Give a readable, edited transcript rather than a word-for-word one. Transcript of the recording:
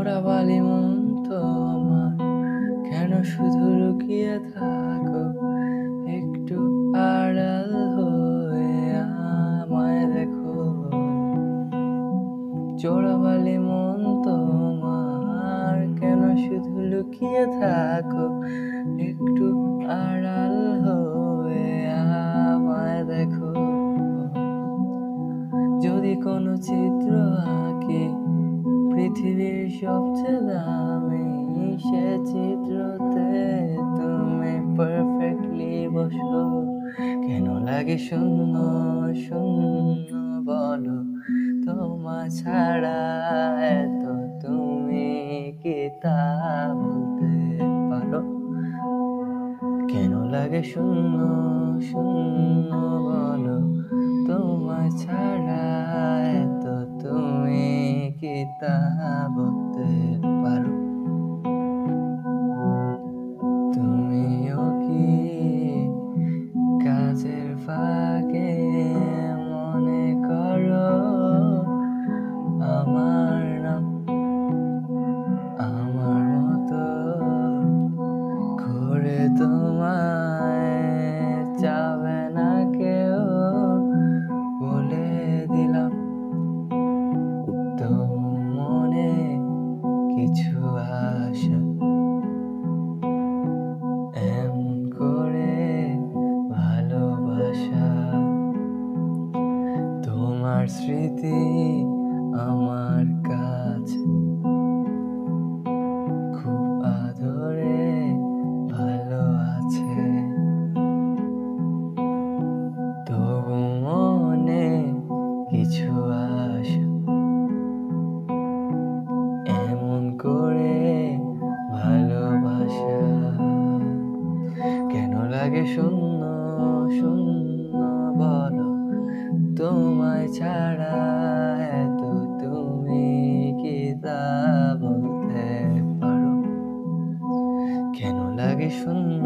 চোরাবালি মন তোমার কেন শুধু লুকিয়ে থাকো? একটু আড়াল হয়ে আমায় দেখো। চোরাবালি মন তোমার কেন শুধু লুকিয়ে থাকো? একটু আড়াল হয়ে আমায় দেখো। যদি কোনো চিত্র আঁকি পৃথিবীর সবচেয়ে দামি, সে চিত্রতে তুমি পারফেক্টলি বসো। কেন লাগে শূন্য শূন্য বলো? তোমার ছাড়া এত তুমি কি তা বলতে পারো? কেন লাগে শূন্য শূন্য বলো? তোমায় ছাড়া এত তুমি কি তা বলতে পারো? তুমিও কি কাজের ফাঁকে মনে করো আমার নাম? আমার মতো করে তোমায় চাবে না কেউ, বলে দিলাম। তো মনে কিছু আশা এমন করে ভালোবাসা, তোমার স্মৃতি আমার কাছে খুব আদরে ভালো আছে। তবু মনে কিছু আশা এমন করে ভালোবাসা। কেন লাগে শূন্য শূন্য বলো? তোমায় ছাড়া এত তুমি কি তা বলতে পারো? কেন লাগে শূন্য